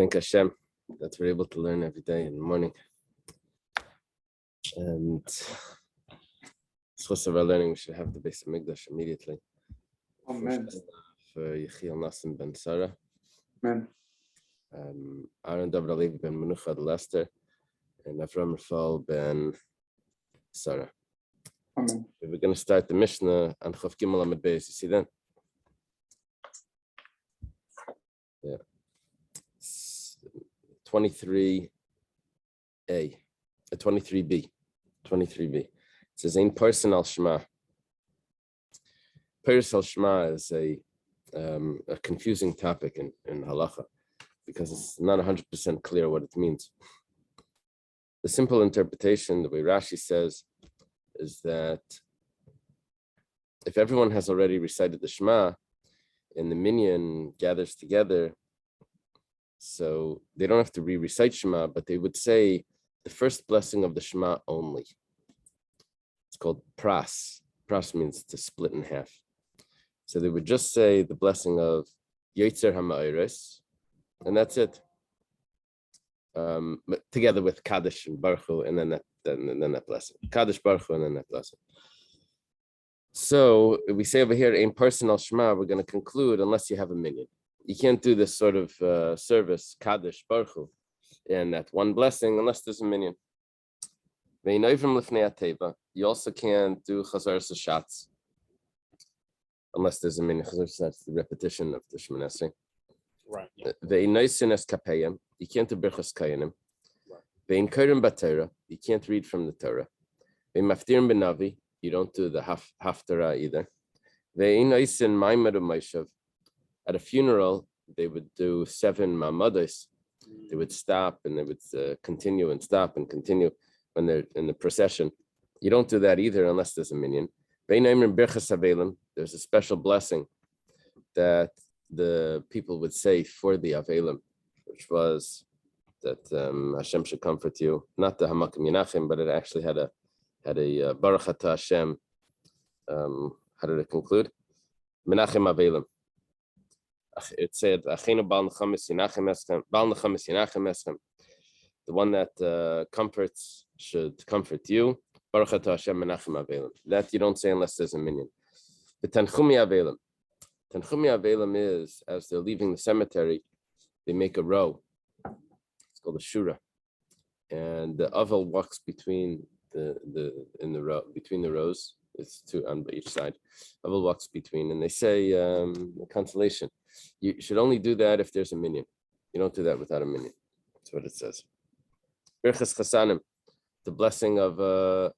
thank Hashem that we're able to learn every day in the morning. And because of our learning, we should have the base of Mikdash immediately. Amen. For Yechiel Nassim ben Sarah. Amen. Aaron David Alevi ben Menucha de Lester, and Avram Rafal ben Sarah. Amen. We're going to start the Mishnah on Chav Gimel Amud Beis. You see that? Yeah. 23a, 23b. It says, "Ein person al Shema." Peiros al Shema is a confusing topic in halacha because it's not 100% clear what it means. The simple interpretation, the way Rashi says, is that if everyone has already recited the Shema and the minyan gathers together, so they don't have to re-recite Shema, but they would say the first blessing of the Shema only. It's called pras. Pras means to split in half. So they would just say the blessing of Yotzer HaMa'aros, and that's it. Together with Kaddish and Baruch Hu, and then that blessing. Kaddish, Baruch Hu, and then that blessing. So we say over here, in personal Shema, we're going to conclude unless you have a minyan. You can't do this sort of service, Kaddish, Baruch Hu, and that one blessing unless there's a minyan. You also can't do Chazaras Hashatz unless there's a minyan. That's the repetition of the Shemoneh Esrei. Right. You can't do Birchas Kayanim. You can't read from the Torah. You don't do the Haftarah either. At a funeral, they would do 7 ma'amados. They would stop and they would continue and stop and continue when they're in the procession. You don't do that either unless there's a minyan. There's a special blessing that the people would say for the Avelim, which was that Hashem should comfort you. Not the Hamakim Yenachim, but it actually had a Baruch Atah Hashem. How did it conclude? Menachem Avelim. It said, "Achenu Bal Nechamis Yenachem Eschem, Bal Nechamis Yenachem Eschem." The one that comforts should comfort you. Baruch Atah Hashem Menachem Avelim. That you don't say unless there's a minyan. The Tanchumi Avelim. Tanchumi Avelim is, as they're leaving the cemetery, they make a row. It's called a shura, and the avel walks between the row, between the rows. It's 2 on each side. Avel walks between, and they say consolation. You should only do that if there's a minyan. You don't do that without a minyan. That's what it says. Birchas Chasanim, the blessing of a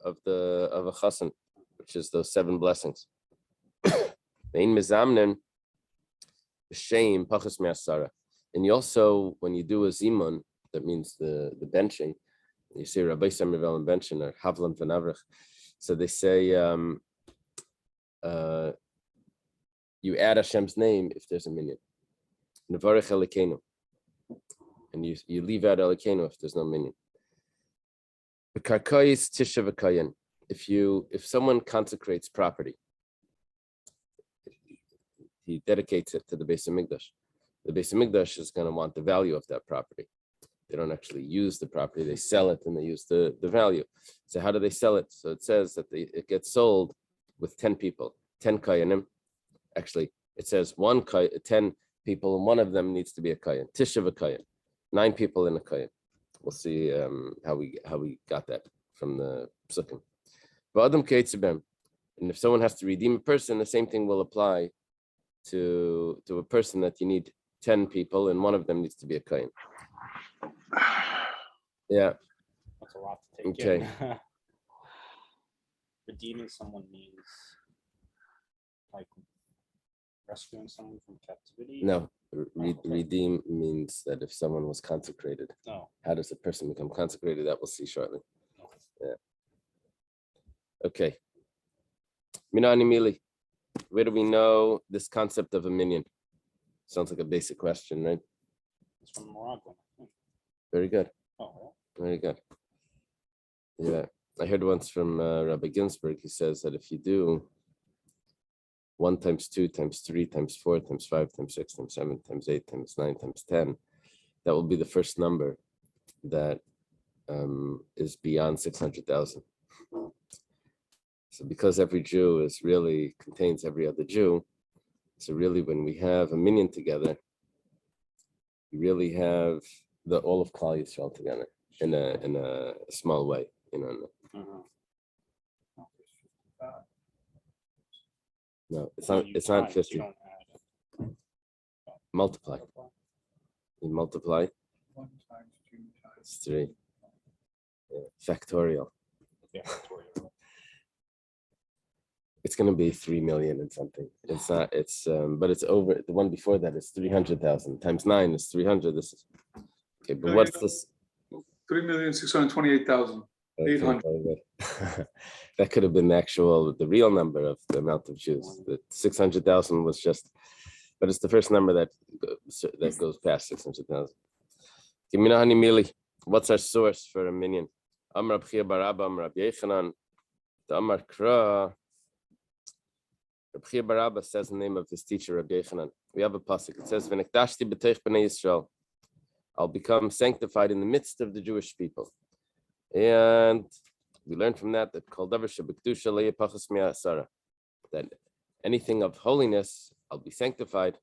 chasan, which is those 7 blessings. Vein mezamnen, shame pachas me'asara. And you also, when you do a zimun, that means the benching. You say Rabbi Samuel and benching or Havlan v'navrich. So they say you add Hashem's name if there's a minyan. Nevarech Elokeinu, and you leave out Elokeinu if there's no minyan. B'karkayis tisha v'kayin. If someone consecrates property, he dedicates it to the Beis Hamikdash. The Beis Hamikdash is going to want the value of that property. They don't actually use the property; they sell it, and they use the value. So how do they sell it? So it says that it gets sold with 10 people, 10 kayanim. Actually, it says 10 people, and one of them needs to be a kayan. Tisha v'kayan, 9 people in a kayan. We'll see how we got that from the psukim. V'adam keitzibem, and if someone has to redeem a person, the same thing will apply to a person that you need 10 people, and one of them needs to be a kayan. Yeah. That's a lot to take in. Redeeming someone means like rescuing someone from captivity? No. Redeem means that if someone was consecrated. Oh. How does a person become consecrated? That we'll see shortly. Yeah. Okay. Minani Mili. Where do we know this concept of a minyan? Sounds like a basic question, right? It's from Morocco. Very good. Oh, Very good. Yeah. I heard once from Rabbi Ginsburg, he says that if you do 1 times 2 times 3 times 4 times 5 times 6 times 7 times 8 times 9 times 10, that will be the first number that is beyond 600,000. So because every Jew contains every other Jew, so really when we have a minyan together, we really have all of Klal Yisrael together in a small way, No, it's not 50. Multiply. You multiply. 1 times 2 times. It's 3. Yeah. Factorial. Yeah, factorial. It's going to be 3 million and something. It's not. It's but it's over. The one before that is 300,000 times 9 is 300. This is okay. But what's this? 3,628,800. That could have been the real number of the amount of Jews. The 600,000 was just, but it's the first number that goes past 600,000. What's our source for a minyan? Amar Rabchia bar Abba, Amar Rabbi Yechanan, the Amar Kra. Rabchia bar Abba says the name of his teacher, Rabbi Yechanan. We have a pasuk. It says, "V'nekdashti b'teich b'nei Yisrael." I'll become sanctified in the midst of the Jewish people. And we learn from that kol davar shebekdusha lo yeh pachas mi'asara, that anything of holiness, I'll be sanctified,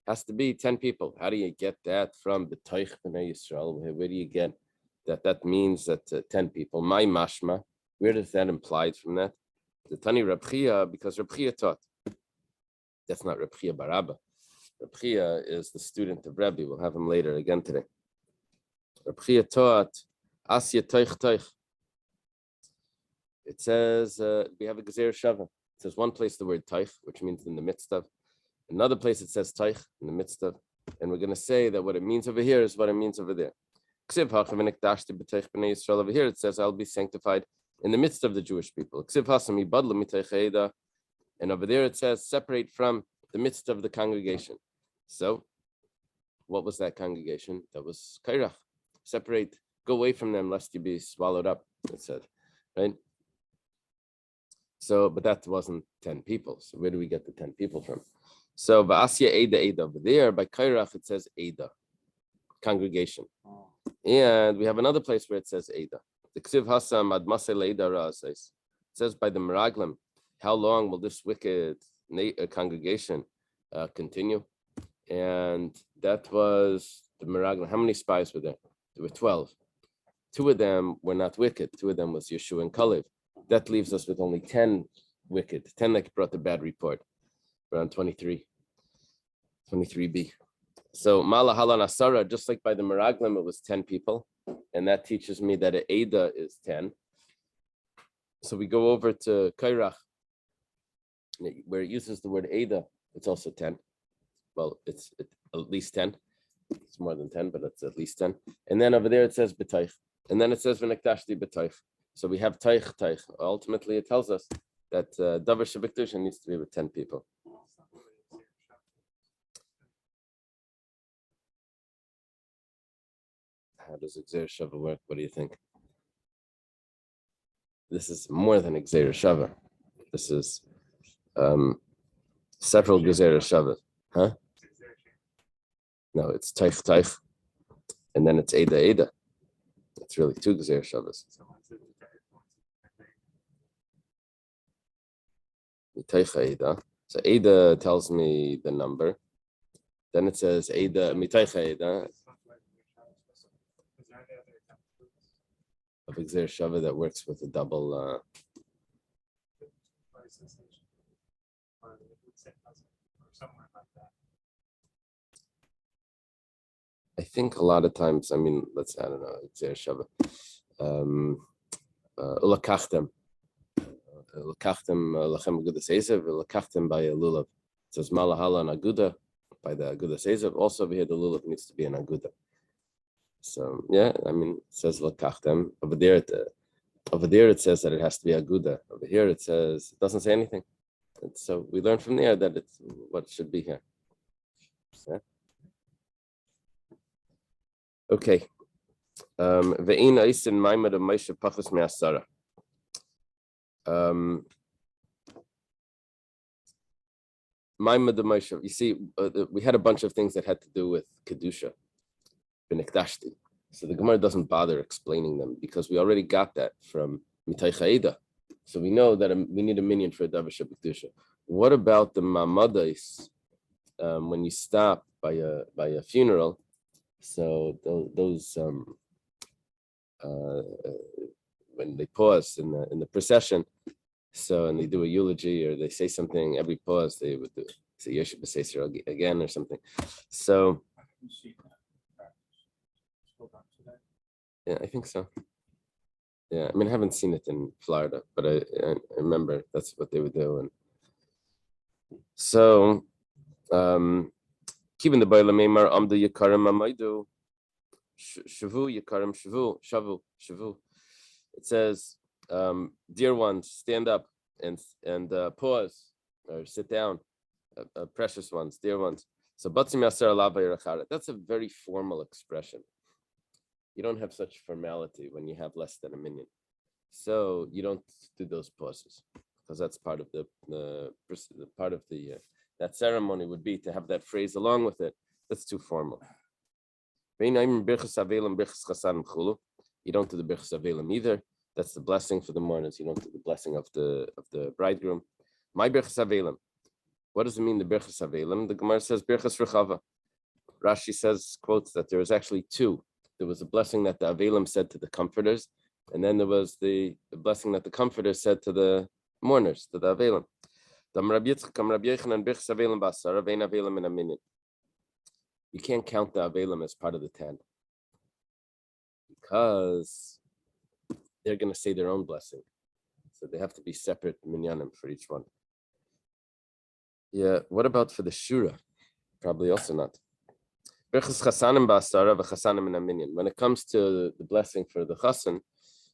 has to be 10 people. How do you get that from the Toich B'nai Yisrael? Where do you get that? That means that 10 people. My mashma, where does that implied from that? The Tani Rabchia, because Rabchia taught. That's not Rabchia bar Abba. Rabchia is the student of Rabbi. We'll have him later again today. Rabchia taught Asya Toich Toich. It says we have a Gezer Shava. It says one place the word Toich, which means in the midst of. Another place it says Toich, in the midst of. And we're going to say that what it means over here is what it means over there. Over here it says I'll be sanctified in the midst of the Jewish people. And over there it says separate from the midst of the congregation. So what was that congregation? That was Kairach. Separate, go away from them lest you be swallowed up, it said, right? So, but that wasn't 10 people. So where do we get the 10 people from? So Va'asya Eda over there, by Kairach it says Eda, congregation. And we have another place where it says Eda. The Ksiv Hasam Ad Masel Eda Ra says, it says by the Meraglim, how long will this wicked congregation continue? And that was the Meraglim. How many spies were there? There were 12. 2 of them were not wicked. 2 of them was Yeshua and Kalev. That leaves us with only 10 wicked. 10 that brought the bad report. Around 23b. So Mala Halan Asara, just like by the Meraglim, it was 10 people. And that teaches me that an Eda is 10. So we go over to Kairach, where it uses the word Eda, it's also 10. Well, it's at least 10. It's more than 10, but it's at least 10. And then over there it says B'taich. And then it says V'nektashti B'taich. So we have Taich. Ultimately, it tells us that Davar Shebekdusha needs to be with 10 people. How does Gzeir Shava work? What do you think? This is more than Gzeir Shava. This is several Gzeir Shava. Huh? No, it's Taich. And then it's Eda. It's really 2 Gzeir Shavas. Eda. So Eda tells me the number. Then it says Eda, Mitaicha Eda. Of Gzeir Shava that works with a double. I think a lot of times, I don't know, Gzeir Shava. Ulakachtem. Lakachtem lachem agudas ezev, lakachtem by a lulav. It says malahala and aguda by the agudas ezev. Also over here, the lulav needs to be an aguda. So yeah, it says lakachtem. Over there, it says that it has to be aguda. Over here, it says it doesn't say anything. And so we learn from there that it's what it should be here. Yeah. Okay. Ve'in aisin maimad of Moshe pachas me'asara. You see, we had a bunch of things that had to do with Kedusha. B'nikdashti. So the Gemara doesn't bother explaining them because we already got that from Mitay Chayida. So we know that we need a minyan for a davar shebekdusha. What about the mamadais when you stop by a funeral? So those when they pause in the procession, so and they do a eulogy or they say something, every pause they would do say Yoshe B'Seisir again or something. So yeah, I think so. Yeah, I mean, I haven't seen it in Florida, but I remember that's what they would do. And so, keeping the Baila Meimar, Amdu Yakarim Amaidu, Shavu Yakarim Shavu. It says, dear ones, stand up and pause or sit down, precious ones, dear ones. So, Batzim Yasser Alava Yerachara. That's a very formal expression. You don't have such formality when you have less than a minyan. So you don't do those pauses because that's part of the that ceremony would be to have that phrase along with it. That's too formal. You don't do the birchas avelim either. That's the blessing for the mourners. You don't do the blessing of the bridegroom. My birchas avelim. What does it mean, the birchas avelim? The Gemara says birchas rechava. Rashi quotes that there was actually two. There was a blessing that the avelim said to the comforters, and then there was the blessing that the comforters said to the mourners, to the avelim. You can't count the avelim as part of the 10 because they're going to say their own blessing. So they have to be separate minyanim for each one. Yeah, what about for the shura? Probably also not. When it comes to the blessing for the chassan,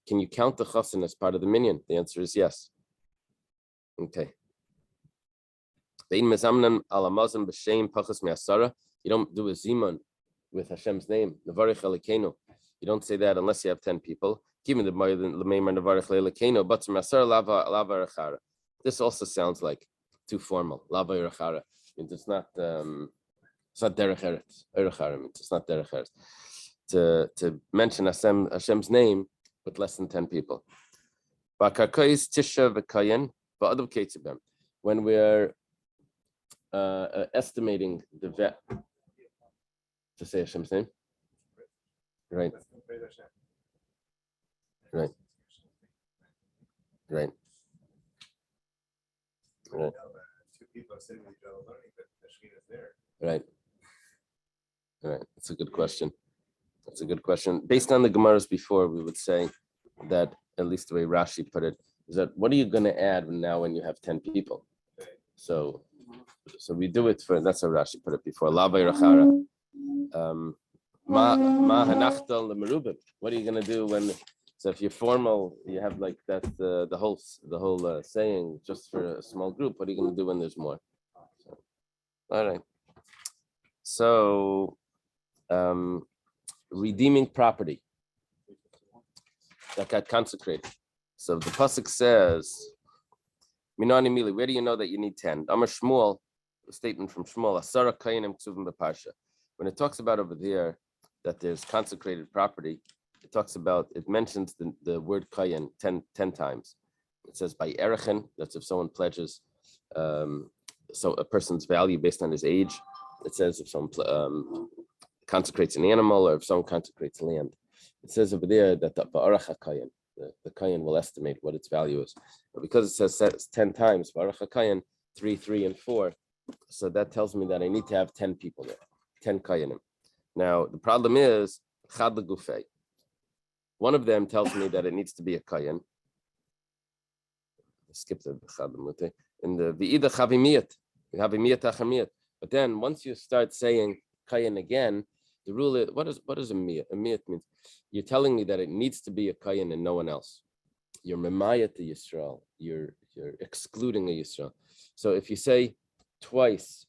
can you count the chassan as part of the minyan? The answer is yes. Okay. You don't do a zimun with Hashem's name. You don't say that unless you have 10 people. This also sounds like too formal. It's not derech eretz. It's not derech eretz to mention Hashem's name with less than 10 people. When we're estimating the vet to say Hashem's name, right? Right. Right. Right. Right. Right. That's a good question. Based on the Gemaras before, we would say that, at least the way Rashi put it, is that what are you going to add now when you have 10 people? So we do it for, that's how Rashi put it before. What are you going to do when, so if you're formal, you have like that, the whole saying just for a small group, what are you going to do when there's more? So, all right. So, redeeming property that got consecrated. So the pasuk says, Minani Mili, where do you know that you need 10? Amar Shmuel, a statement from Shmuel, Asara Kayanim Ksuvim B'Parsha. When it talks about over there that there's consecrated property, it mentions the word Kayan 10 times. It says by Erechen, that's if someone pledges so a person's value based on his age. It says if someone consecrates an animal or if someone consecrates land. It says over there that the Ba'arach HaKayan, the Kayan will estimate what its value is. But because it says 10 times, Ba'arach HaKayan, 3, 3, and 4, so that tells me that I need to have 10 people there, 10 Kayanim. Now, the problem is, Chad L'Gufei. One of them tells me that it needs to be a Kayan. Skip the Chad L'Mute. In the V'ida Chavimiyat, but then once you start saying Kayan again, the rule is, what is a miyat? A miyat means you're telling me that it needs to be a Kayan and no one else. You're memayat to Yisrael. You're excluding a Yisrael. So if you say twice,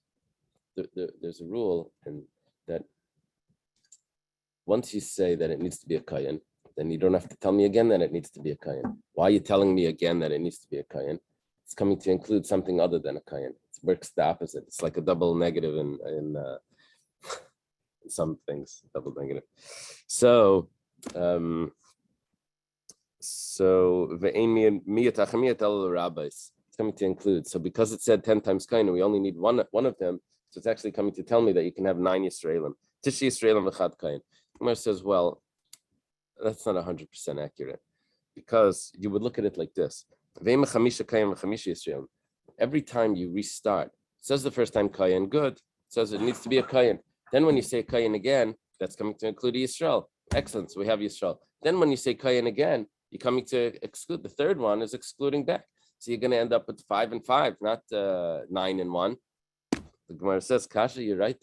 there's a rule, and that once you say that it needs to be a Kayan, then you don't have to tell me again that it needs to be a Kayan. Why are you telling me again that it needs to be a Kayan? It's coming to include something other than a Kayan. It works the opposite. It's like a double negative in some things, double negative. So it's coming to include. So because it said 10 times kain, we only need one of them. So it's actually coming to tell me that you can have 9 Yisraelim. Tishi Yisraelim v'chad kain. Gemara says, well, that's not 100% accurate, because you would look at it like this. Every time you restart, it says the first time kain, good. It says it needs to be a kain. Then when you say kain again, that's coming to include Yisrael. Excellent. So we have Yisrael. Then when you say kain again, you're coming to exclude. The third one is excluding back. So you're going to end up with 5 and 5, not 9 and 1. The Gemara says, Kasha, you're right.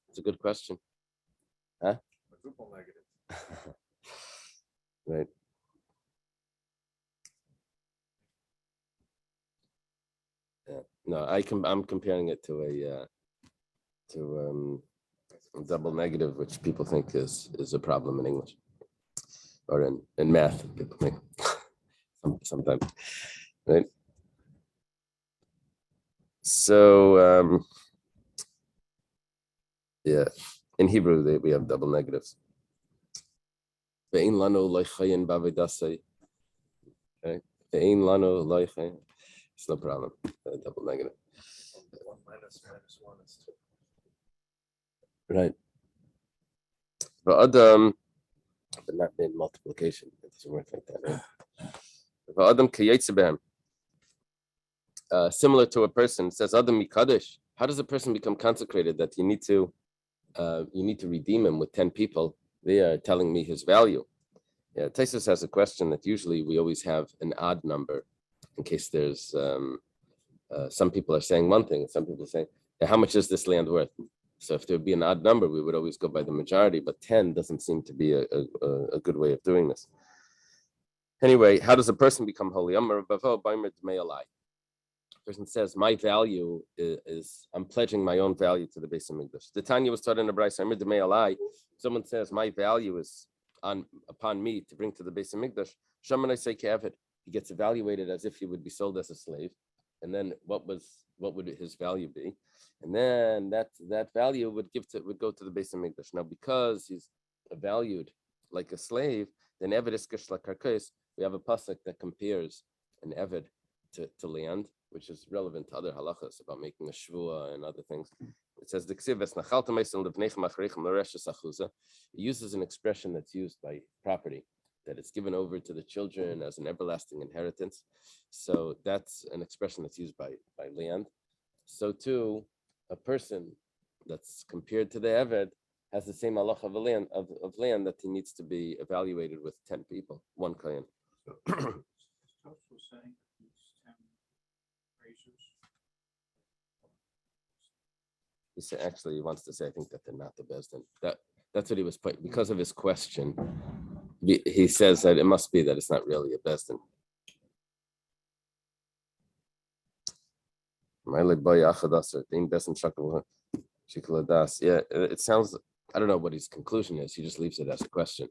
It's a good question. Huh? Quadruple negative. Right. Yeah. No, I'm comparing it to a double negative, which people think is a problem in English or in math. People think sometimes, right? So yeah, in Hebrew we have double negatives. Ve'ein lanu lo chayin b'avodasai. Okay, ve'ein lanu lo chayin. It's no problem. Double negative. 1 minus 1 is 2. Right. But not in multiplication. It doesn't work like that, right? Similar to a person, it says Adam Mikadosh. How does a person become consecrated? That you need to redeem him with 10 people. They are telling me his value. Yeah, Taisus has a question that usually we always have an odd number in case there's some people are saying one thing and some people are saying, hey, how much is this land worth? So if there would be an odd number, we would always go by the majority, but 10 doesn't seem to be a good way of doing this. Anyway, how does a person become holy? A person says, my value is I'm pledging my own value to the Beis Hamikdash. The Tanya was taught in the Brayso. Someone says, my value is upon me to bring to the Beis Hamikdash. Shaman I say ke'evet. He gets evaluated as if he would be sold as a slave. And then what would his value be? And then that value would go to the Beis Hamikdash. Now, because he's valued like a slave, then Eved is kishla karkais. We have a pasuk that compares an Eved to land, which is relevant to other halachas about making a shvua and other things. It says, it uses an expression that's used by property, that it's given over to the children as an everlasting inheritance. So that's an expression that's used by land. So too, a person that's compared to the Eved has the same halacha of land that he needs to be evaluated with 10 people, 1 kohen. Saying these 10 razors. Actually, he wants to say, I think that they're not the best. And that's what he was putting because of his question. He says that it must be that it's not really a best. Yeah, it sounds, I don't know what his conclusion is. He just leaves it as a question.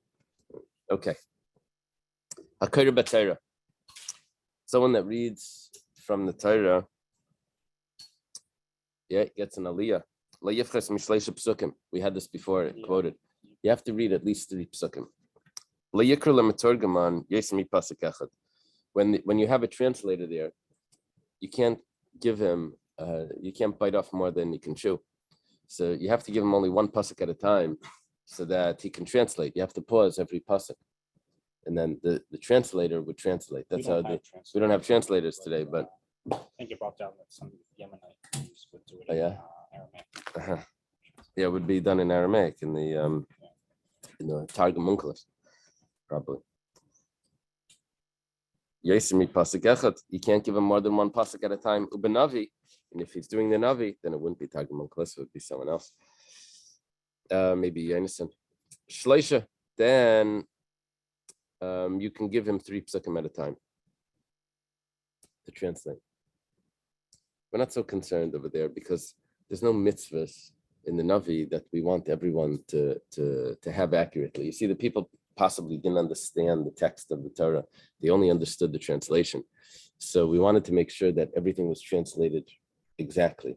Okay. Someone that reads from the Torah, gets an aliyah. We had this before quoted. You have to read at least 3 psukim. When you have a translator there, you can't give him, you can't bite off more than you can chew. So you have to give him only 1 pasuk at a time so that he can translate. You have to pause every pasuk. And then the translator would translate. That's how we don't have translators today, but I think it brought down that some Yemenite Jews would do it in Aramaic. Yeah, it would be done in Aramaic in the Targum Onkelos, probably. You can't give him more than 1 pasuk at a time. Ubenavi, and if he's doing the Navi, then it wouldn't be Targum Onkelos, it would be someone else. Maybe Yonason. Shleisha, then you can give him 3 psukim at a time to translate. We're not so concerned over there because there's no mitzvahs in the Navi that we want everyone to have accurately. You see, the people possibly didn't understand the text of the Torah. They only understood the translation. So we wanted to make sure that everything was translated exactly.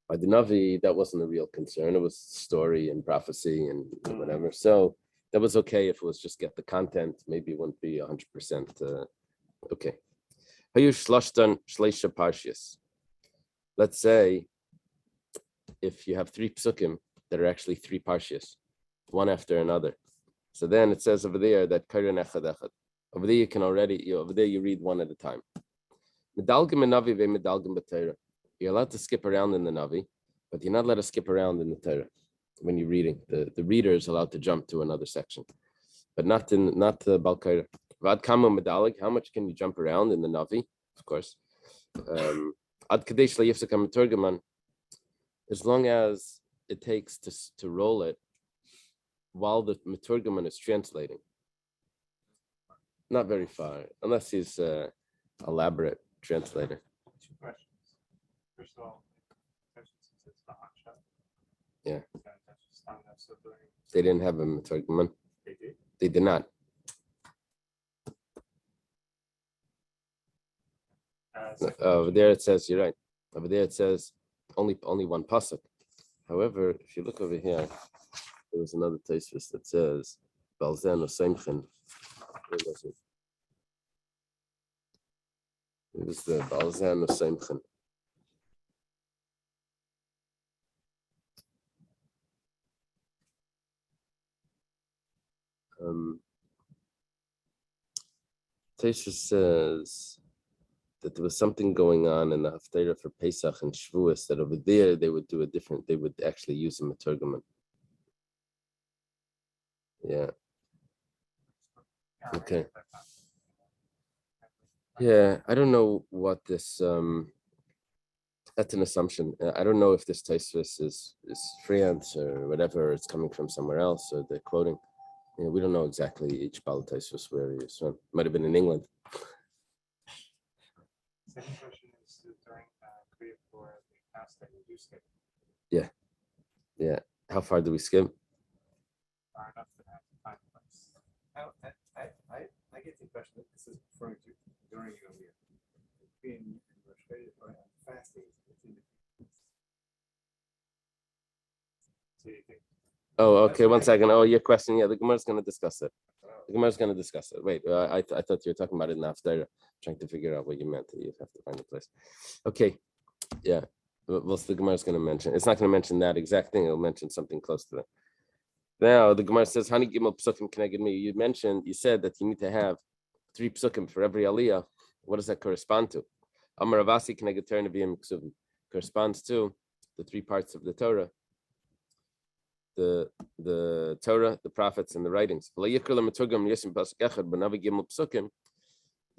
By the Navi, that wasn't a real concern. It was story and prophecy and whatever. So that was okay if it was just get the content. Maybe it wouldn't be 100% okay. Let's say if you have 3 psukim that are actually 3 parshias, one after another. So then it says over there that over there you can already, over there you read one at a time. You're allowed to skip around in the Navi, but you're not allowed to skip around in the Torah when you're reading. The reader is allowed to jump to another section, but not the Balkaira. How much can you jump around in the Navi? Of course. As long as it takes to roll it while the Meturgaman is translating. Not very far, unless he's elaborate translator. 2 questions. First of all, since it's the hot shot. Yeah. So They didn't have a Meturgaman. they did. They did not. Over there it says, you're right. Over there it says only one pasuk. However, if you look over here, there was another Tosfos that says Balzen or Semchen. Where was it? It was the Balzen or Semchen. Tosfos says that there was something going on in the Haftarah for Pesach and Shavuos that over there they would do a different, they would actually use a Meturgaman. Yeah. Okay. Yeah, I don't know what this, that's an assumption. I don't know if this Tosfos is France or whatever, it's coming from somewhere else, or they're quoting. You know, we don't know exactly each Baal Tosfos where he is from. Might have been in England. Second question is during Kriya for the fast that you do skip. Yeah. How far do we skip? Far enough to have to find a place. I get the impression that this is referring to during your year. Being fasting. So you think Oh, okay. 1 second. Oh, your question. Yeah, the Gemara is going to discuss it. The Gemara is going to discuss it. Wait, I thought you were talking about it in Haftarah, trying to figure out what you meant. You have to find a place. Okay. Yeah. Well, the Gemara is going to mention. It's not going to mention that exact thing. It'll mention something close to that. Now the Gemara says, "Hani gimel psukim keneged me." You said that you need to have 3 psukim for every aliyah. What does that correspond to? Amar Ravasi keneged Torah neviim ksuvim corresponds to the 3 parts of the Torah. The Torah, the prophets, and the writings. The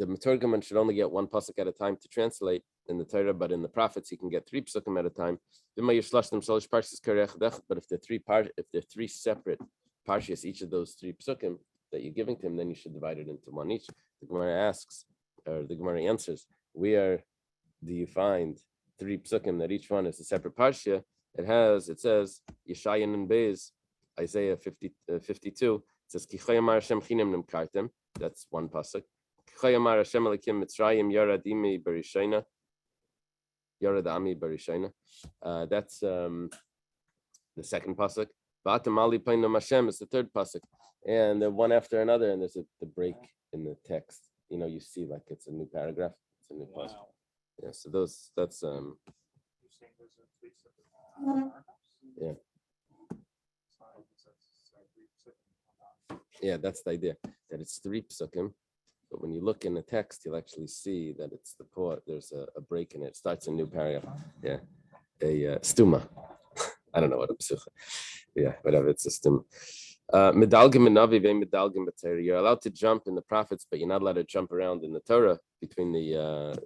Meturgaman should only get 1 pasuk at a time to translate in the Torah, but in the prophets he can get 3 pasukim at a time. But if they're 3 separate parshias, each of those 3 pasukim that you're giving to him, then you should divide it into 1 each. The Gemara asks, or the Gemara answers, where do you find 3 pasukim that each one is a separate parsha? It says Yeshayan and Beis, Isaiah 52. It says Kichayamar Hashem Chinim Nimkartem. That's 1 pasuk. Kichayamar Hashem Elikim Mitzrayim Yarad Imi Berishayna. Yarad Ami Berishayna. That's the 2nd pasuk. Va'atam Ali Painam Hashem is the 3rd pasuk, and they're one after another. And there's the break in the text. You know, you see like it's a new paragraph. It's a new pasuk. Yeah. So that's you're saying those are 3 separate Yeah. Yeah, that's the idea, that it's 3 psukim, but when you look in the text, you'll actually see that it's the poet. There's a break in it. It starts a new paragraph. Yeah, a stuma. I don't know what a psucha. Yeah, whatever. It's a stuma. You're allowed to jump in the prophets, but you're not allowed to jump around in the Torah between the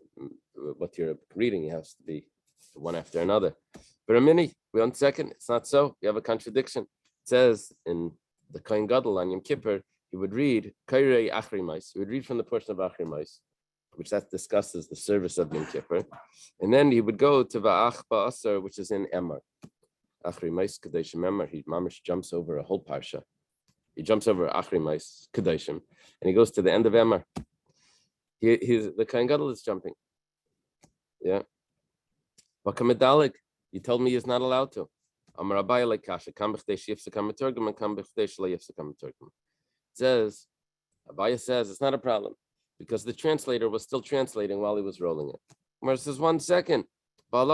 what you're reading. It has to be one after another. But a mini, 1 second, it's not so. You have a contradiction. It says in the Kohen Gadol on Yom Kippur, he would read Kairei Achrimais. He would read from the portion of Achrimais, which that discusses the service of Yom Kippur. And then he would go to Va'ach Ba'asar, which is in Emor. Achrimais Kadeshim Emor. He mamish jumps over a whole parsha. He jumps over Achrimais Kadeshim, and he goes to the end of Emor. The Kohen Gadol is jumping. Yeah. Vakamedalik, You told me he's not allowed to. Amar Abaye like kasha. Kam b'chdei sheyifsek hameturgam and kam b'chdei shelo yifsek hameturgam. Says, Abaye says it's not a problem because the translator was still translating while he was rolling it. Gemara says 1 second. That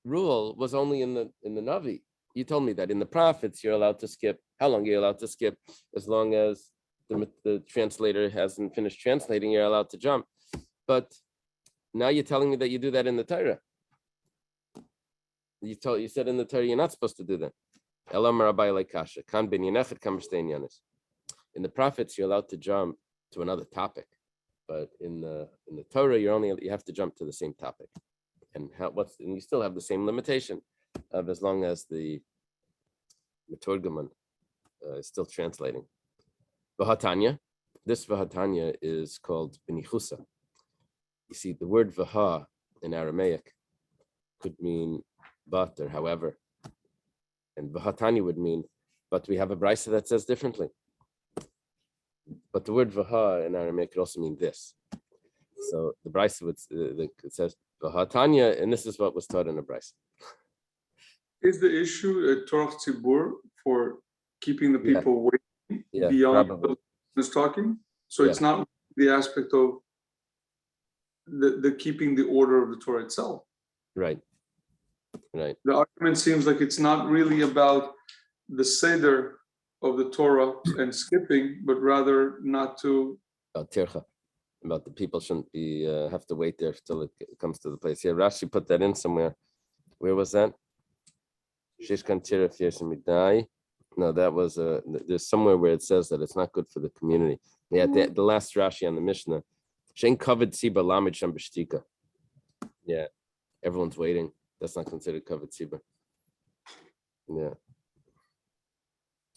rule was only in the Navi. You told me that in the prophets you're allowed to skip. How long are you allowed to skip? As long as the translator hasn't finished translating, you're allowed to jump. But now you're telling me that you do that in the Torah. You said in the Torah you're not supposed to do that. In the prophets, you're allowed to jump to another topic, but in the Torah, you have to jump to the same topic, and you still have the same limitation of as long as the Meturgaman is still translating. Vahatanya, this Vahatanya is called Benichusa. You see, the word Vaha in Aramaic could mean but or however, and Vahatanya would mean, but we have a brisa that says differently. But the word Vaha in Aramaic could also mean this. So the brisa it says Vahatanya, and this is what was taught in the brisa. Is the issue a Torah Tzibur for keeping the people waiting beyond the talking? So it's not the aspect of the keeping the order of the Torah itself. Right. The argument seems like it's not really about the Seder of the Torah and skipping, but rather not to. About tircha, about the people shouldn't be have to wait there till it comes to the place. Yeah, Rashi put that in somewhere. Where was that? No, that was there's somewhere where it says that it's not good for the community. Yeah, the last Rashi on the Mishnah. Yeah, everyone's waiting. That's not considered covered tzibah. Yeah.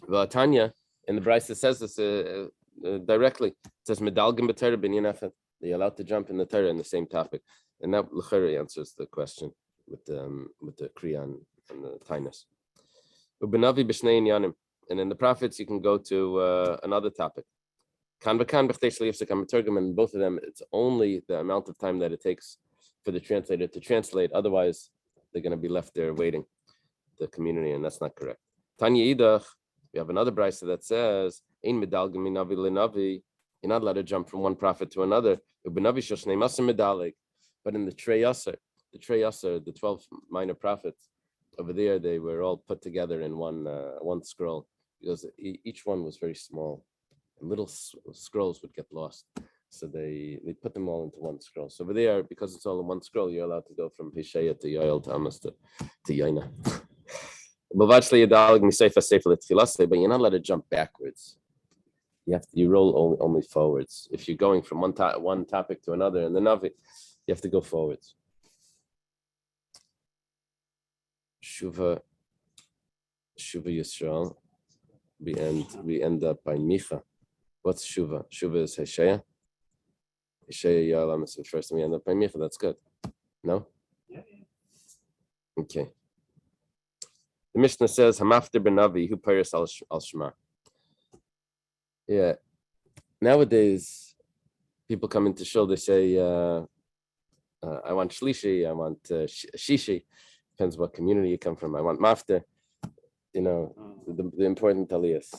Well, Tanya in the brisa says this directly. It says medalgim b'Torah b'inyan echad. You're allowed to jump in the Torah in the same topic, and that l'chera answers the question with the kriyan and the tainus. Ubenavi b'shnei inyanim, and in the prophets you can go to another topic. Kan v'kan b'chtei shel yifsek hameturgam, and both of them it's only the amount of time that it takes for the translator to translate. Otherwise, they're going to be left there waiting, the community, and that's not correct. Tanya idach. We have another brisa that says, "Ein medalgim minavi lenavi." You're not allowed to jump from one prophet to another. But in the Trei Yasser, the 12 minor prophets, over there they were all put together in one scroll because each one was very small, and little scrolls would get lost. So they put them all into one scroll. So over there, because it's all in one scroll, you're allowed to go from Hishaya to Yoel to Amos to Yaina. But you're not allowed to jump backwards. You roll only forwards. If you're going from one topic to another in the Navi, you have to go forwards. Shuva Yisrael. We end up by Micha. What's Shuva? Shuva is Heshaya. Heshaya Yalam is the first, and we end up by Micha. That's good. No? Yeah. Okay. The Mishnah says, "Hamafter benavi hu peiros al shema." Yeah. Nowadays, people come into shul. They say, "I want shlishi. I want shishi." Depends what community you come from. I want mafter. You know, the important aliyas.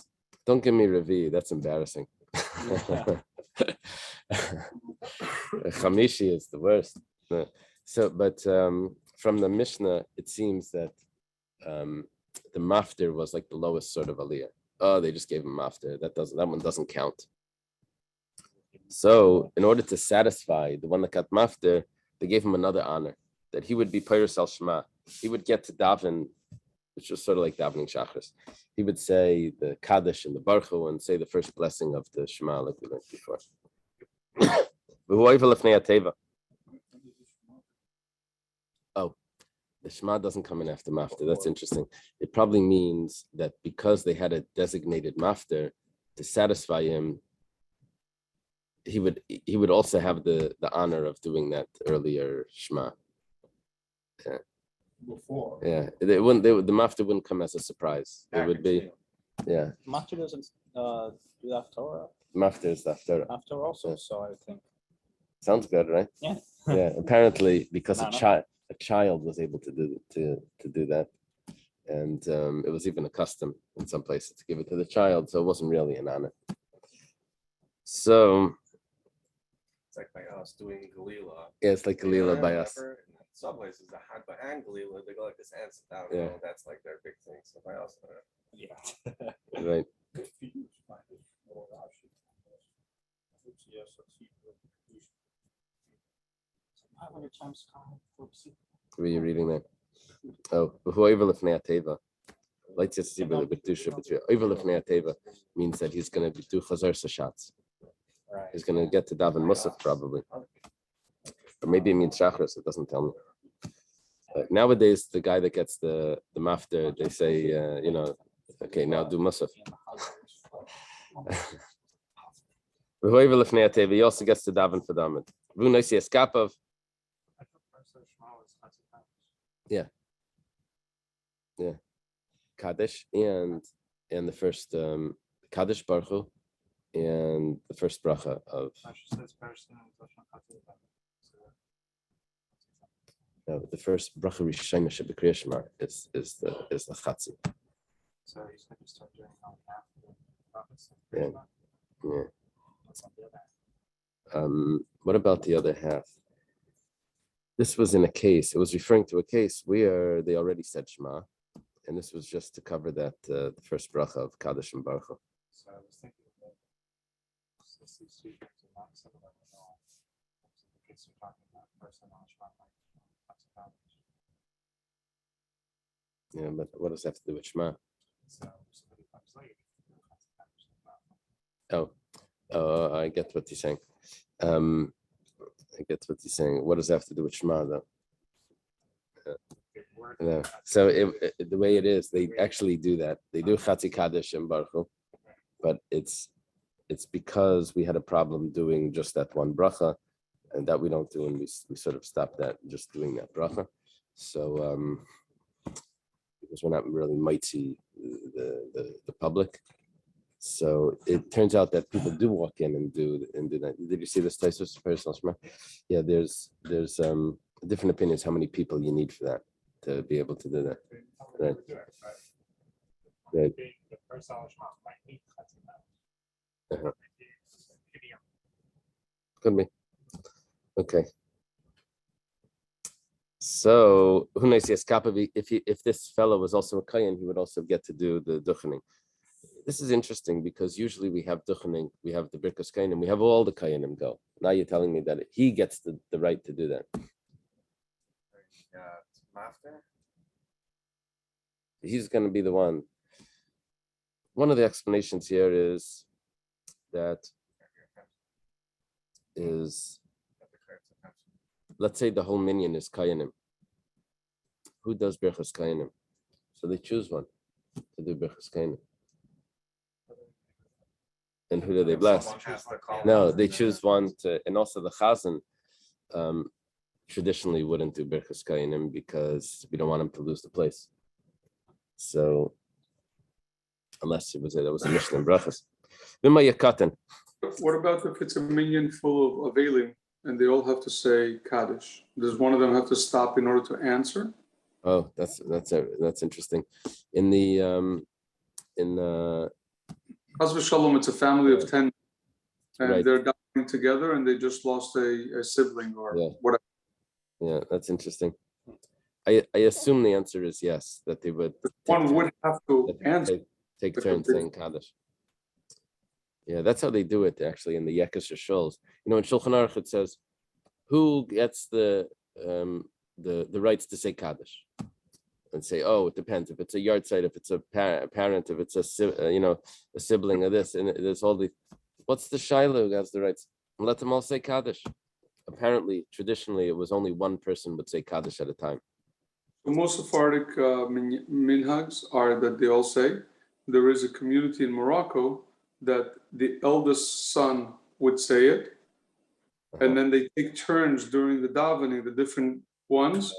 Don't give me revi. That's embarrassing. Chamishi is the worst. So, but from the Mishnah, it seems that the mafter was like the lowest sort of aliyah. Oh, they just gave him mafter. That one doesn't count. So, in order to satisfy the one that got mafter, they gave him another honor that he would be peiros al shema. He would get to daven, which was sort of like davening shachris. He would say the kaddish and the baruch hu and say the first blessing of the shema, like we learned before. Oh, the shema doesn't come in after mafter. That's interesting. It probably means that because they had a designated mafter to satisfy him, he would also have the honor of doing that earlier shema. Yeah. Before. Yeah, the mafter wouldn't come as a surprise. It would be, yeah. Mafter doesn't do that Torah. Mafter is the Torah. After also, so I think. Sounds good, right? Yeah. Yeah. Apparently, because No, a child was able to do that, and it was even a custom in some places to give it to the child, so it wasn't really an honor. So it's like by us doing Galila. yeah, it's like Galila by us. In some places, the had by hand Galila, they go like this and sit down. Yeah. You know, that's like their big thing. So by us, Yeah. Right. What are you reading there? Oh, means that he's going to do chazar shots. Right. He's going to get to daven musaf probably, or maybe it means shachris. It doesn't tell me. Nowadays, the guy that gets the mafter, they say, okay, now do musaf. He also gets to daven for daven. Yeah, Kaddish and the first Kaddish Baruch Hu and the first bracha of. No, the first bracha Rishayna Shebekriya Shema is the Chatzi. So he's going to start doing on half. Yeah. What about the other half? This was in a case. It was referring to a case where they already said Shema, and this was just to cover that the first bracha of Kaddish and Baruch Hu. So I was thinking that these two things are not similar at all. The case you're talking about, first and Shema, Yeah, but what does that have to do with Shema? So somebody comes late. Oh, I get what you're saying. I get what you're saying. What does that have to do with Shema, though? No. So the way it is, they actually do that. They do Chatzi Kaddish and Baruch Hu, but it's because we had a problem doing just that one bracha, and that we don't do, and we sort of stopped that, just doing that bracha. So because we're not really mighty the public. So it turns out that people do walk in and do that. Did you see this Taisus personal Shema? Yeah, there's different opinions how many people you need for that to be able to do that. Right. Right. Uh-huh. Could be. Okay. So if this fellow was also a kayan, he would also get to do the duchening. This is interesting because usually we have duchening, we have the birkas kayanim, we have all the kayanim go. Now you're telling me that he gets the right to do that. He's going to be the one. One of the explanations here is let's say the whole minyan is kayanim. Who does birkas kayanim? So they choose one to do birkas kayanim. And who do they bless? No, they choose one to, and also the chazan traditionally wouldn't do birkas kayanim because we don't want him to lose the place. So unless there was a Mishnah in brachas. What about if it's a minyan full of avelim and they all have to say Kaddish? Does one of them have to stop in order to answer? Oh, that's interesting. In the Chas v'shalom, it's a family of 10, and right. They're dining together, and they just lost a sibling or whatever. Yeah, that's interesting. I assume the answer is yes, that they would. One would have to answer. Take turns saying Kaddish. Yeah, that's how they do it actually in the Yekas or Shuls. In Shulchan Aruch it says, who gets the rights to say Kaddish? And say, oh, it depends. If it's a yard site, if it's a parent, if it's a sibling of this, and there's all the. What's the Shiloh who has the rights? And let them all say Kaddish. Apparently, traditionally, it was only one person would say Kaddish at a time. The most Sephardic minhags are that they all say. There is a community in Morocco that the eldest son would say it, and then they take turns during the davening, the different ones.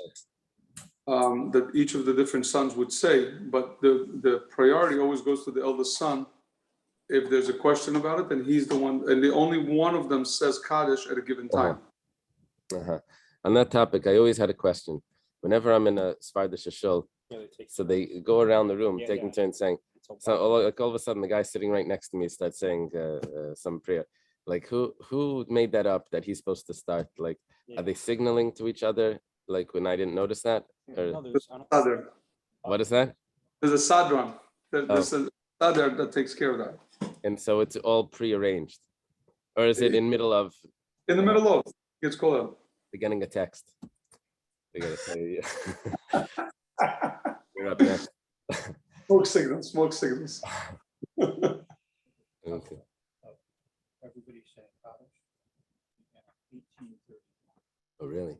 That each of the different sons would say, but the priority always goes to the eldest son, if there's a question about it, then he's the one, and the only one of them says Kaddish at a given time. On that topic, I always had a question. Whenever I'm in a Svardish shul, so they go around the room taking turns saying, so all of a sudden the guy sitting right next to me starts saying some prayer. Like who made that up that he's supposed to start? Like, are they signaling to each other? Like when I didn't notice that? Or, what is that? There's a sadran. There's a sadr that takes care of that. And so it's all prearranged, or is it in middle of? In the middle of, it's called out. They're getting a text. They gotta say, you're up next. Smoke signals. Okay. Everybody saying Kaddish. 1830. Oh, really?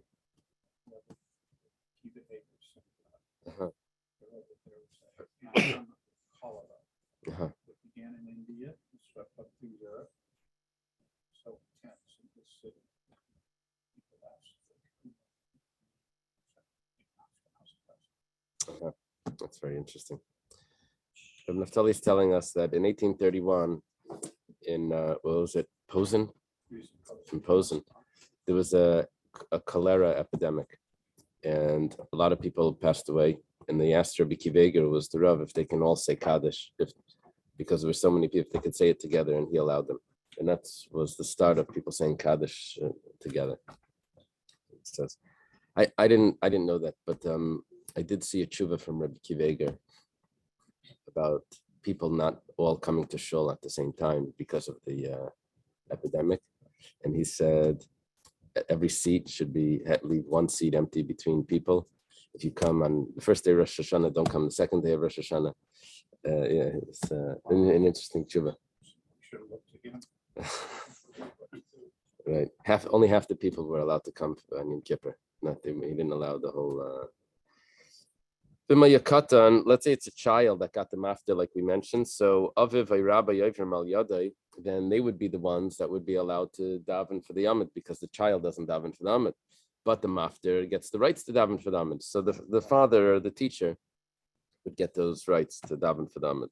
Keep it acres. Uh-huh. Cholera. Uh-huh. It began in India, and swept up through Europe. So tents in this city. People asked Uh-huh. That's very interesting. Naftali is telling us that in 1831, in what was it, Posen? In Posen, there was a cholera epidemic, and a lot of people passed away. And they asked Rabbi Kiveger, who was the Rav, if they can all say Kaddish, because there were so many people, they could say it together, and he allowed them. And that was the start of people saying Kaddish together. It says, I didn't know that, but I did see a tshuva from Rabbi Kiveger about people not all coming to shul at the same time because of the epidemic. And he said every seat should leave one seat empty between people. If you come on the first day of Rosh Hashanah, don't come the second day of Rosh Hashanah. It's an interesting tshuva. should have looked again. Right. Only half the people were allowed to come on Yom Kippur. He didn't allow the whole. Let's say it's a child that got them after, like we mentioned. So Aviv Rabbi Yavrim Al Yadai, then they would be the ones that would be allowed to daven for the Amid because the child doesn't daven for the Amid, but the mafter gets the rights to daven for the Amid. So the father or the teacher would get those rights to daven for the Amid.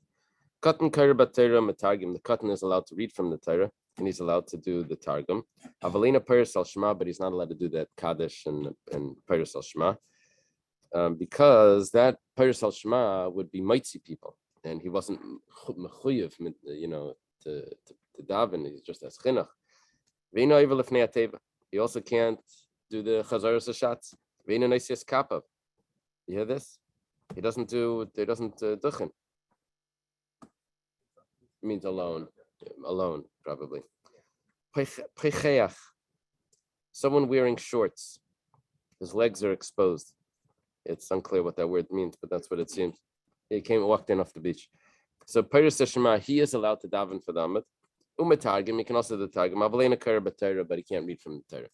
Katan Kaira Batera Matargim, the Katan is allowed to read from the Torah and he's allowed to do the Targum. Avalina Paris al Shema, but he's not allowed to do that Kaddish and Paris al Shema. Because that Paris al Shema would be mitzi people, and he wasn't mechuyev, to daven. He's just as chinuch. He also can't do the chazaros hashatz. Kapav. You hear this? He doesn't duchen. It means alone probably. Pecheach. Someone wearing shorts, his legs are exposed. It's unclear what that word means, but that's what it seems. He walked in off the beach. So Paris Shema, he is allowed to daven for the Amid. Umatargim, he can also do the Targum. Avalena Kara B'Torah, but he can't read from the Torah.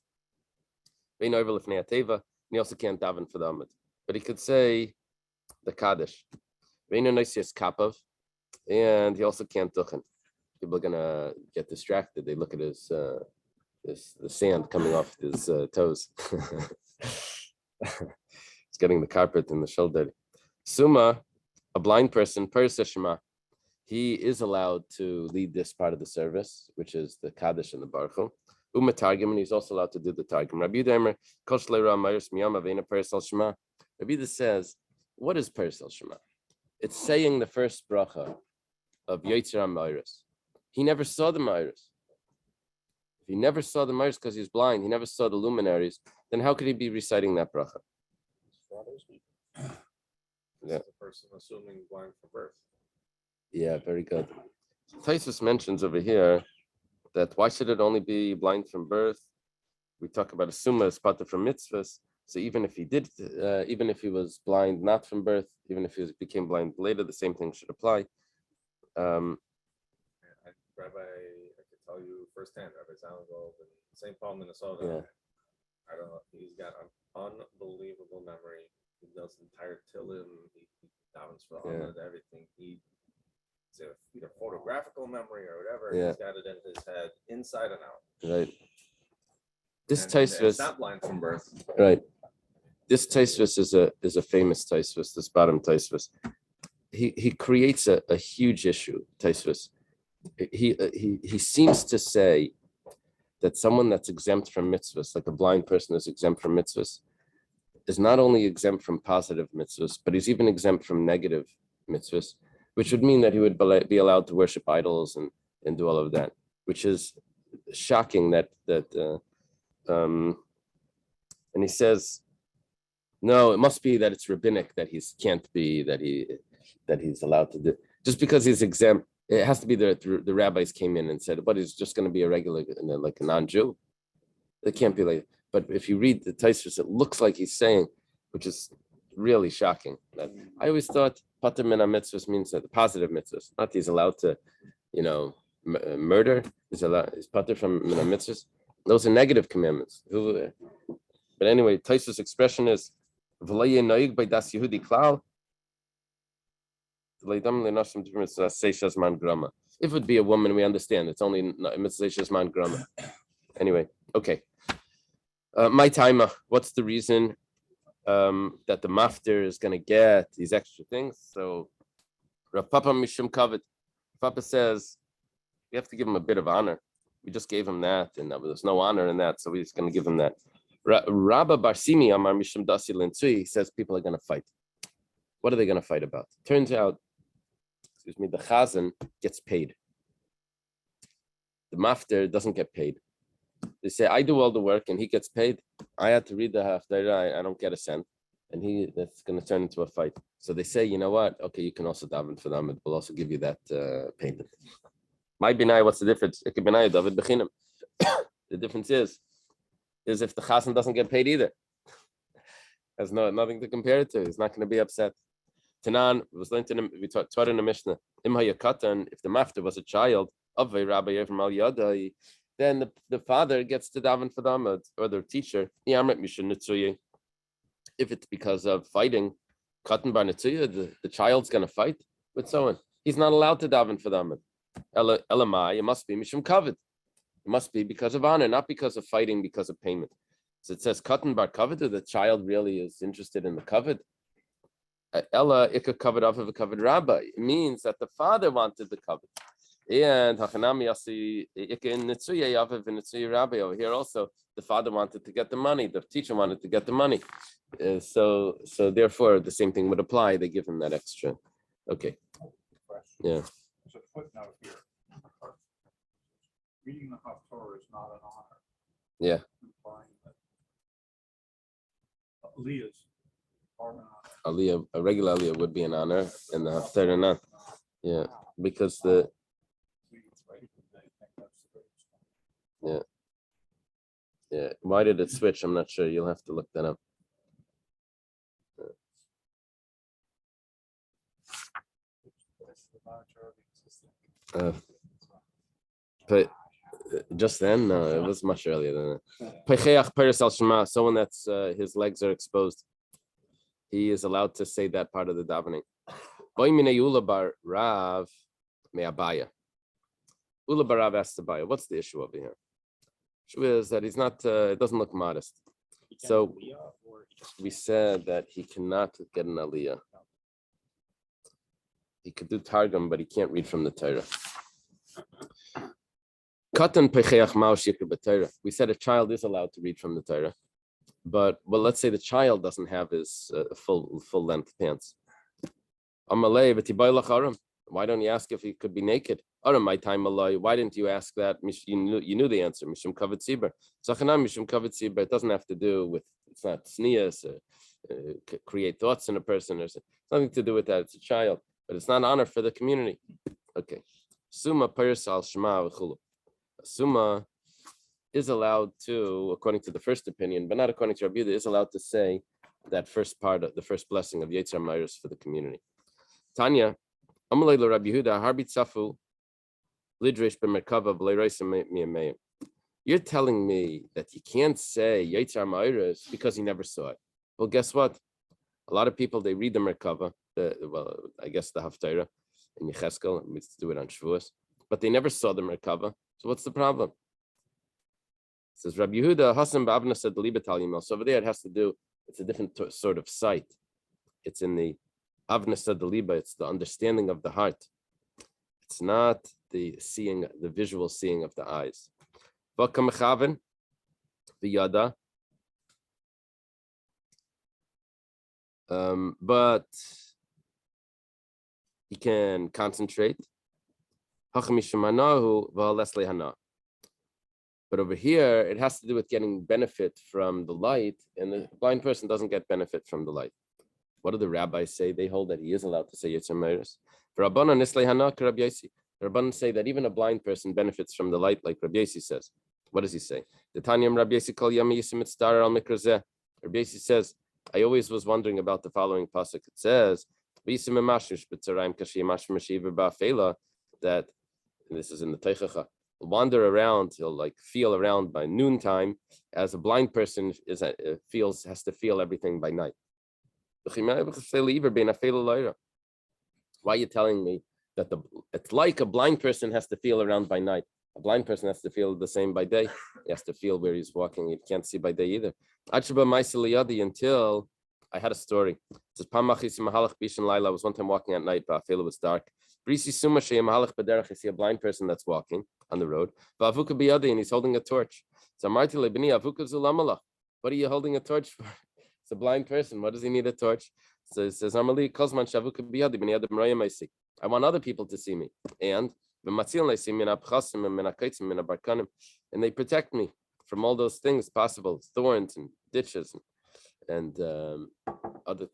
Veinovel Lifnei Ateva, he also can't daven for the Amid, but he could say the Kaddish. Veino Noisius Kapav, and he also can't duchen. People are gonna get distracted. They look at his the sand coming off his toes. Getting the carpet in the shoulder. Summa, a blind person, Paris Shema, he is allowed to lead this part of the service, which is the Kaddish and the Baruch Hu. Targum, and he's also allowed to do the Targum. Rabbi Yehuda Kosh Leira Mayris Miyam Avena Paris Shema. Rabbi Yehuda says, what is Paris Shema? It's saying the first bracha of Yetzer HaMayris. He never saw the Mayris. If he never saw the Mayris because he's blind, he never saw the luminaries, then how could he be reciting that bracha? Yeah. The person assuming blind from birth. Yeah, very good. Taisus mentions over here that why should it only be blind from birth? We talk about assuma as part from mitzvahs. So even if he was blind not from birth, even if he became blind later, the same thing should apply. Rabbi, I could tell you firsthand, Rabbi Zalangov in St. Paul, Minnesota. Yeah. I don't know. He's got an unbelievable memory. He does entire Tillim. He davens for all of everything. It's either photographical memory or whatever. Yeah. He's got it in his head, inside and out. Right. This Taisvus Taisvus, not blind from birth. right? This Taisvus is a famous Taisvus. This bottom Taisvus. He creates a huge issue. Taisvus. he seems to say that someone that's exempt from mitzvahs, like a blind person is exempt from mitzvahs, is not only exempt from positive mitzvahs, but he's even exempt from negative mitzvahs, which would mean that he would be allowed to worship idols and do all of that, which is shocking. And he says, no, it must be that it's rabbinic that he's allowed to do. Just because he's exempt, it has to be the rabbis came in and said, but he's just going to be a regular, like a non-Jew. It can't be like. But if you read the Tosfos, it looks like he's saying, which is really shocking. That I always thought pater min mitzvahs means that the positive mitzvahs, not he's allowed to, murder. He's pater from min mitzvahs. Those are negative commandments. But anyway, Tosfos' expression is v'lo noig by das Yehudi klal. If it would be a woman, we understand. It's only mitzvah man grama. Anyway, okay. My timer. What's the reason that the mafter is going to get these extra things? So, Rav Papa Mishum Kavod. Papa says we have to give him a bit of honor. We just gave him that, and there's no honor in that, so we're just going to give him that. Rabba Barsimi Amar Mishum Dasi Lintzui says people are going to fight. What are they going to fight about? Turns out, the chazan gets paid. The mafter doesn't get paid. They say, I do all the work and he gets paid. I had to read the haftarah, I don't get a cent. And that's going to turn into a fight. So they say, you know what? Okay, you can also daven for them. We'll also give you that payment. My binai, what's the difference? The difference is if the chazan doesn't get paid either. Has nothing to compare it to. He's not going to be upset. Tanan was learned we taught in the Mishnah. If the mafter was a child of a rabbi from Al Yadai, then the father gets to daven for them, or the teacher. If it's because of fighting, the child's going to fight with someone. He's not allowed to daven for them. Elamai, it must be mishum kavod. It must be because of honor, not because of fighting, because of payment. So it says katan bar kavod, the child really is interested in the kavod. Ella ikka kavod of a kavod rabbi. It means that the father wanted the kavod. And Hachanami Yasi in Nitsuya Yaviv and Nitsuya Rabbi over here also, the father wanted to get the money, the teacher wanted to get the money. So therefore the same thing would apply. They give him that extra. Okay. Yeah. There's a footnote here. Reading the Torah is not an honor. Yeah. Implying that Aliyahs are an honor. Aliyah, a regular Aliyah would be an honor, and the Haftarah not. Yeah, because the Yeah. Why did it switch? I'm not sure. You'll have to look that up. But just then, no, it was much earlier than that. Someone that's his legs are exposed, he is allowed to say that part of the davening. Rav me'abaya. Ula bar Rav asked Abaya, what's the issue over here? Issue is that he's not. It doesn't look modest. So we said that he cannot get an aliyah. He could do targum, but he can't read from the Torah. We said a child is allowed to read from the Torah, but let's say the child doesn't have his full length pants. Why don't you ask if he could be naked? My time, why didn't you ask that? You knew the answer. Mishum kavod tzibur. Mishum kavod tzibur. It doesn't have to do with. It's not tznius. Create thoughts in a person. Or something. It's nothing to do with that. It's a child, but it's not honor for the community. Okay. Summa perisal shema v'chulu. Summa is allowed to, according to the first opinion, but not according to Rabbi Yehuda, is allowed to say that first part of the first blessing of Yetzer Meiros for the community. Tanya, Amalei lo Rabbi Yehuda harbit safu lidresh b'merkava v'leirosim mi'ameim. You're telling me that you can't say Yetzer Meiros because he never saw it. Well, guess what? A lot of people, they read the Merkava, I guess the Haftarah in Yecheskel, we used to do it on Shavuos, but they never saw the Merkava. So what's the problem? It says Rabbi Yehuda Hasan Ba'avna said the Libatal Yimel. So over there it has to do, it's a different sort of sight. It's in the Avna said the Liba, it's the understanding of the heart. It's not the seeing, the visual seeing of the eyes. The yada. But he can concentrate. But over here, it has to do with getting benefit from the light, and the blind person doesn't get benefit from the light. What do the rabbis say? They hold that he is allowed to say Yetzer Meiros. For Rabbanan Nislei Hana Rabbi Yosi. The Rabbanan say that even a blind person benefits from the light, like Rabbi Yosi says. What does he say? The Tanyam Rabbi Yosi Kol Yami Yisim Mitzdarer Al Mikrazeh. Rabbi Yosi says, I always was wondering about the following pasuk. It says, that, and this is in the Teichacha, wander around, he'll like feel around by noontime, as a blind person has to feel everything by night. Why are you telling me that it's like a blind person has to feel around by night? A blind person has to feel the same by day. He has to feel where he's walking. He can't see by day either. Until I had a story. It says, I was one time walking at night, but I feel it was dark. I see a blind person that's walking on the road. And he's holding a torch. So what are you holding a torch for? It's a blind person. What does he need a torch? So it says, I want other people to see me. And they protect me from all those things possible, thorns and ditches and other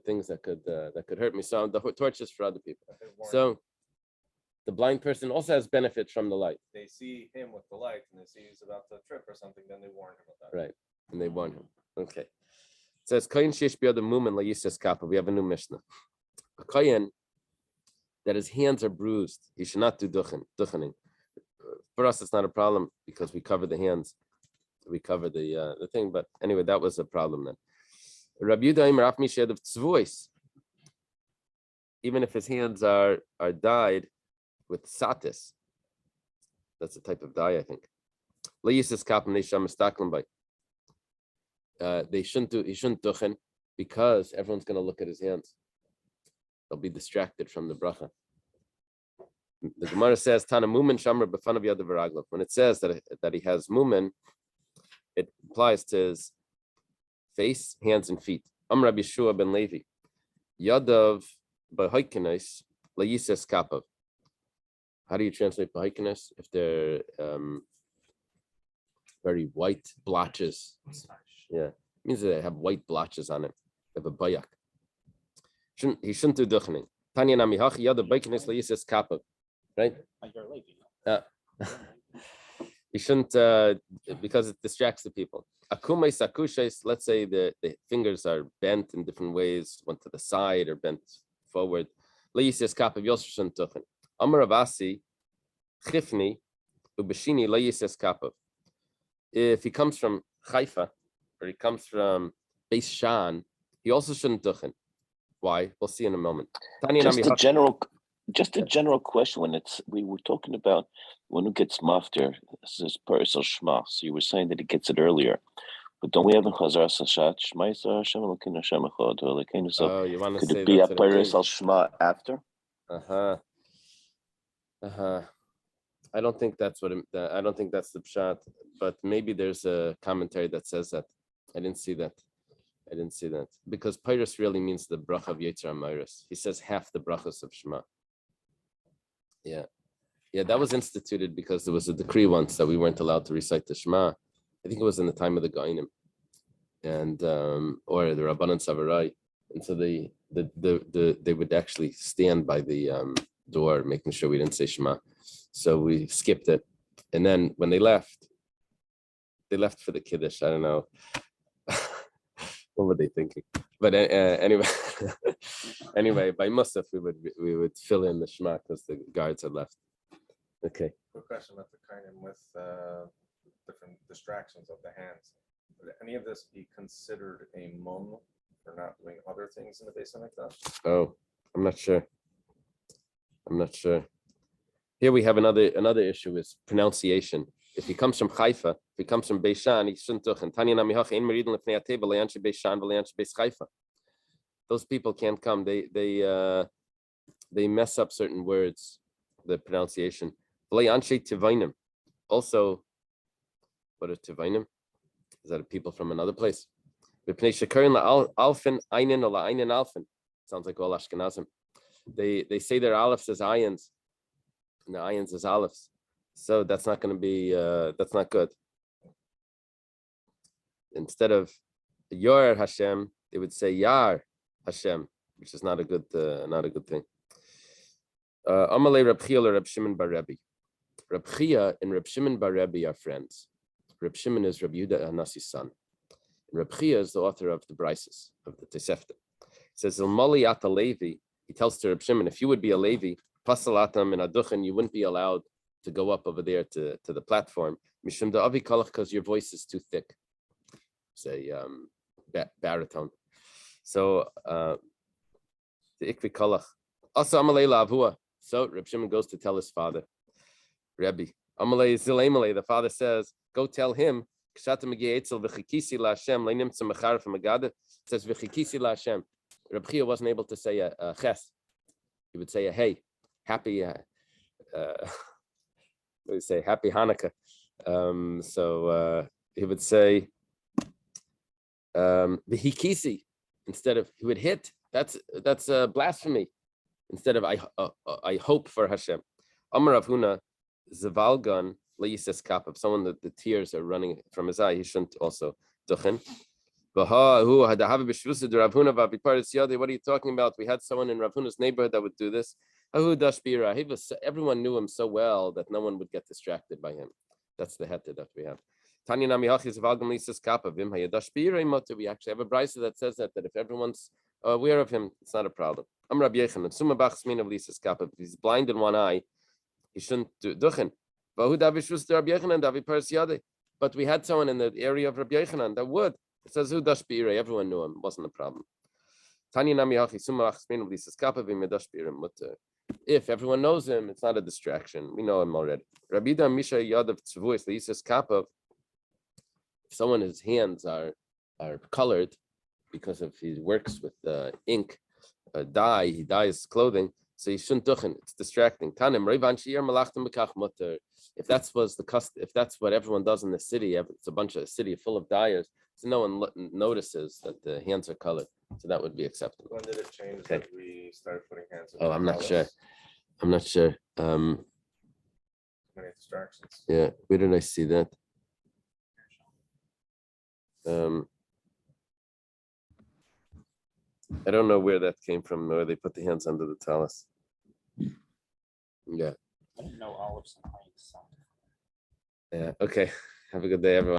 things that could hurt me. So the torch is for other people. So the blind person also has benefit from the light. They see him with the light and they see he's about to trip or something, then they warn him of that. Right. And they warn him. Okay. It says, Kohen sheish biyado mumen layises kappa. We have a new Mishnah. A Kohen that his hands are bruised, he should not do duchening. For us, it's not a problem because we cover the hands. We cover the thing. But anyway, that was a problem then. Rabbi Yehuda Raf Mishad of tzvois, even if his hands are dyed with satis, that's a type of dye, I think. He shouldn't duchen because everyone's going to look at his hands. They'll be distracted from the bracha. The Gemara says, Tana mumen shamar b'fanav yad v'raglav. When it says that he has mumen, it applies to his face, hands, and feet. Rabbi Yeshua ben Levi, Yadav b'hoikenes layises kapav. How do you translate b'hoikenes? If they're very white blotches, yeah, it means that they have white blotches on it. They have a bayak. He shouldn't do duchening. Tanya namihachi Yadav b'hoikenes layises kapav. Right? You shouldn't because it distracts the people. Akumais akushes, let's say the fingers are bent in different ways, went to the side or bent forward. Leisias kapav yosher tuchen. Amar Avasi chifni ubeshini leisias kapav. If he comes from Haifa or he comes from Beis Shan, he also shouldn't tuchen. Why? We'll see in a moment. Just a general question. When we were talking about when it gets maftir, this is Paris al Shema. So you were saying that it gets it earlier, but don't we have in Chazar Sashat Shema Yisrael Hashem Elokeinu Hashem Echad? Oh, you want to could say it be a Paris al Shema after? I don't think that's I don't think that's the pshat, but maybe there's a commentary that says that. I didn't see that because Paris really means the bracha of Yetzer Meiros. He says half the brachas of Shema. Yeah, that was instituted because there was a decree once that we weren't allowed to recite the Shema. I think it was in the time of the Goinim, and or the Rabbanan Savarai, and so they would actually stand by the door, making sure we didn't say Shema. So we skipped it, and then when they left for the Kiddush. I don't know. What were they thinking? But anyway, by Musaf we would fill in the Shema because the guards had left. Okay. Quick question about the Kainim with different distractions of the hands. Would any of this be considered a mum for not doing other things in the Beis Hamikdash? Oh, I'm not sure. Here we have another issue is pronunciation. If he comes from Haifa, if he comes from Beis Shan, he shouldn't tuchen. Those people can't come. They mess up certain words the pronunciation. Also, what are Tivainim? Is that a people from another place? Sounds like all Ashkenazim. They say their aleph as ayans, and the ayans as alephs. So that's not going to be that's not good. Instead of Yor Hashem, they would say Yar Hashem, which is not a good thing. Amalei Reb Chia or Reb Shimon bar Rebbe. Reb Chia and Reb Shimon bar Rebbe are friends. Reb Shimon is Reb Yehuda Hanasi's son. And Reb Chia is the author of the Brises, of the Tosefta. It says, Ilmali ata Levi, he tells to Reb Shimon, if you would be a Levi, pasalatam in Aduchen, you wouldn't be allowed to go up over there to the platform. Mishum da avi kalach, because your voice is too thick. Say baritone. So the ikvi kalach. Also amalei la'avua. So Reb Shimon goes to tell his father, Rebbe. Amalei zilemale. The father says, go tell him. Says v'chikisi la'Hashem. Reb Chia wasn't able to say a ches. He would say a hey, happy. What do you say? Happy Hanukkah. So he would say v'hikisi instead of he would hit. That's blasphemy. Instead of I hope for Hashem. Amar Rav Huna zavalgan leyises kapov. Someone that the tears are running from his eye, he shouldn't also duchen. What are you talking about? We had someone in Rav Huna's neighborhood that would do this. Everyone knew him so well that no one would get distracted by him. That's the heta that we have. We actually have a brisa that says that if everyone's aware of him, it's not a problem. If he's blind in one eye, he shouldn't do duchen. But we had someone in the area of Rabbi Yochanan that would. It says everyone knew him, it wasn't a problem. If everyone knows him, it's not a distraction. We know him already. If someone his hands are colored because of he works with ink, dye, he dyes clothing, so you shouldn't duchen. It's distracting. If that's what everyone does in the city, it's a city full of dyers, so no one notices that the hands are colored. So that would be acceptable. When did it change that we started putting hands in? Oh, I'm not sure. Many distractions. Yeah, where did I see that? I don't know where that came from, where they put the hands under the talus. Yeah. I didn't know olives and honey sound. Yeah. Okay. Have a good day, everyone.